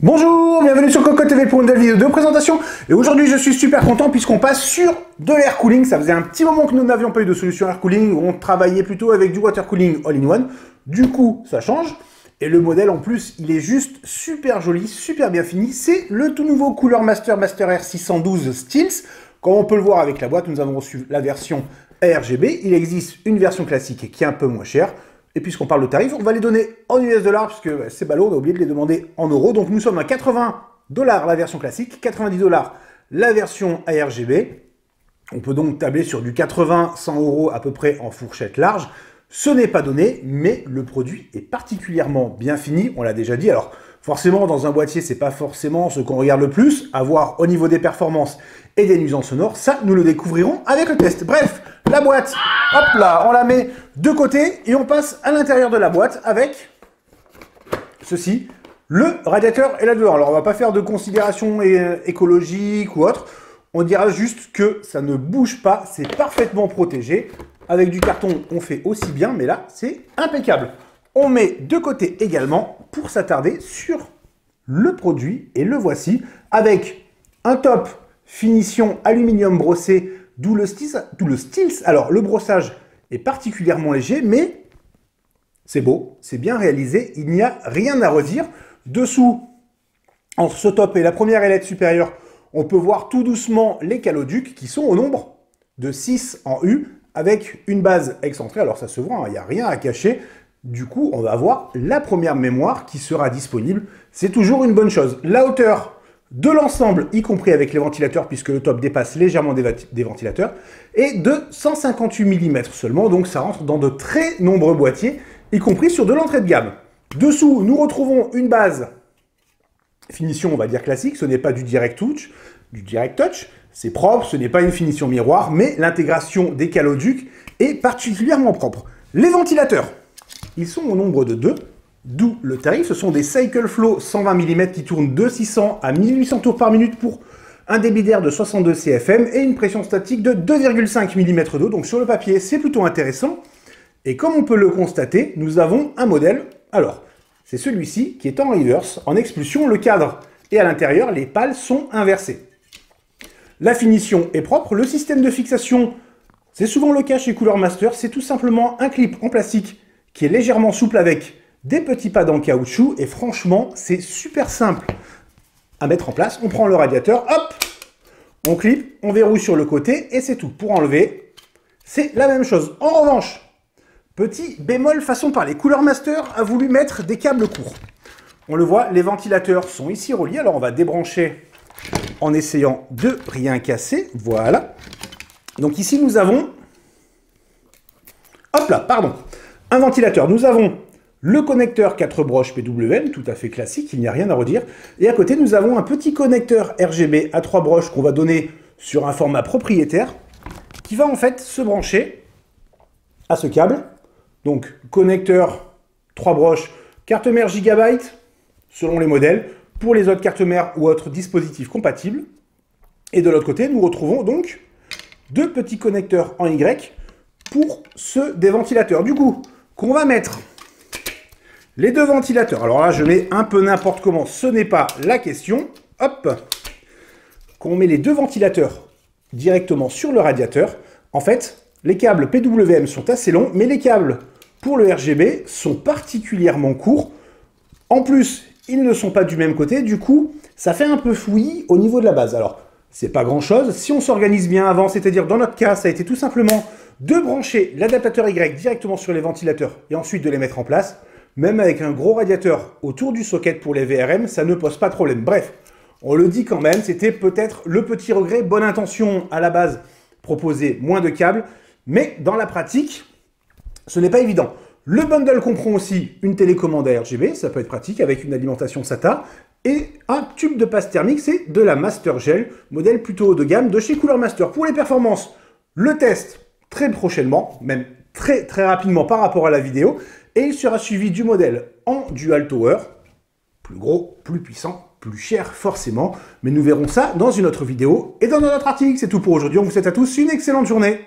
Bonjour, bienvenue sur Cocotte TV pour une nouvelle vidéo de présentation. Et aujourd'hui, je suis super content puisqu'on passe sur de l'air cooling. Ça faisait un petit moment que nous n'avions pas eu de solution air cooling. On travaillait plutôt avec du water cooling all-in-one. Du coup, ça change. Et le modèle, en plus, il est juste super joli, super bien fini. C'est le tout nouveau Cooler Master Air 612 Steels. Comme on peut le voir avec la boîte, nous avons reçu la version ARGB. Il existe une version classique qui est un peu moins chère. Et puisqu'on parle de tarifs, on va les donner en US dollars, puisque c'est ballot, on a oublié de les demander en euros. Donc nous sommes à 80 $ la version classique, 90 $ la version ARGB. On peut donc tabler sur du 80-100 € à peu près en fourchette large. Ce n'est pas donné, mais le produit est particulièrement bien fini, on l'a déjà dit. Alors forcément, dans un boîtier, c'est pas forcément ce qu'on regarde le plus. À voir au niveau des performances et des nuisances sonores, ça, nous le découvrirons avec le test. Bref, la boîte, hop là, on la met de côté et on passe à l'intérieur de la boîte avec ceci. Le radiateur est là-dedans. Alors, on va pas faire de considérations écologiques ou autres. On dira juste que ça ne bouge pas, c'est parfaitement protégé. Avec du carton, on fait aussi bien, mais là, c'est impeccable. On met de côté également pour s'attarder sur le produit. Et le voici avec un top finition aluminium brossé, d'où le Steels. Alors, le brossage est particulièrement léger, mais c'est beau, c'est bien réalisé. Il n'y a rien à redire. Dessous, entre ce top et la première ailette supérieure, on peut voir tout doucement les caloducs qui sont au nombre de 6 en U avec une base excentrée. Alors, ça se voit, hein, il n'y a rien à cacher. Du coup, on va avoir la première mémoire qui sera disponible. C'est toujours une bonne chose. La hauteur de l'ensemble, y compris avec les ventilateurs, puisque le top dépasse légèrement des ventilateurs, est de 158 mm seulement. Donc, ça rentre dans de très nombreux boîtiers, y compris sur de l'entrée de gamme. Dessous, nous retrouvons une base finition, on va dire classique. Ce n'est pas du direct touch. C'est propre, ce n'est pas une finition miroir, mais l'intégration des caloducs est particulièrement propre. Les ventilateurs, ils sont au nombre de 2, d'où le tarif. Ce sont des Cycle Flow 120 mm qui tournent de 600 à 1800 tours par minute pour un débit d'air de 62 CFM et une pression statique de 2,5 mm d'eau. Donc sur le papier, c'est plutôt intéressant. Et comme on peut le constater, nous avons un modèle. Alors, c'est celui-ci qui est en reverse, en expulsion. Le cadre et à l'intérieur, les pales sont inversées. La finition est propre. Le système de fixation, c'est souvent le cas chez Cooler Master. C'est tout simplement un clip en plastique qui est légèrement souple avec des petits pads en caoutchouc. Et franchement, c'est super simple à mettre en place. On prend le radiateur, hop, on clip, on verrouille sur le côté et c'est tout. Pour enlever, c'est la même chose. En revanche, petit bémol façon parler, Cooler Master a voulu mettre des câbles courts. On le voit, les ventilateurs sont ici reliés. Alors on va débrancher en essayant de rien casser. Voilà. Donc ici, nous avons... Hop là, pardon. Un ventilateur. Nous avons le connecteur 4 broches PWM, tout à fait classique, il n'y a rien à redire. Et à côté, nous avons un petit connecteur RGB à 3 broches qu'on va donner sur un format propriétaire qui va en fait se brancher à ce câble. Donc, connecteur 3 broches, carte mère Gigabyte, selon les modèles, pour les autres cartes mères ou autres dispositifs compatibles. Et de l'autre côté, nous retrouvons donc deux petits connecteurs en Y pour ceux des ventilateurs. Du coup, qu'on va mettre les deux ventilateurs. Alors là, je mets un peu n'importe comment, ce n'est pas la question. Hop, qu'on met les deux ventilateurs directement sur le radiateur. En fait, les câbles PWM sont assez longs, mais les câbles pour le RGB sont particulièrement courts. En plus, ils ne sont pas du même côté, du coup, ça fait un peu fouillis au niveau de la base. Alors, c'est pas grand-chose. Si on s'organise bien avant, c'est-à-dire dans notre cas, ça a été tout simplement de brancher l'adaptateur Y directement sur les ventilateurs et ensuite de les mettre en place. Même avec un gros radiateur autour du socket pour les VRM, ça ne pose pas de problème. Bref, on le dit quand même, c'était peut-être le petit regret. Bonne intention à la base, proposer moins de câbles, mais dans la pratique, ce n'est pas évident. Le bundle comprend aussi une télécommande RGB, ça peut être pratique, avec une alimentation SATA, et un tube de passe thermique, c'est de la Master Gel, modèle plutôt haut de gamme de chez Cooler Master. Pour les performances, le test très prochainement, même très rapidement par rapport à la vidéo, et il sera suivi du modèle en Dual Tower, plus gros, plus puissant, plus cher forcément, mais nous verrons ça dans une autre vidéo et dans un autre article. C'est tout pour aujourd'hui, on vous souhaite à tous une excellente journée.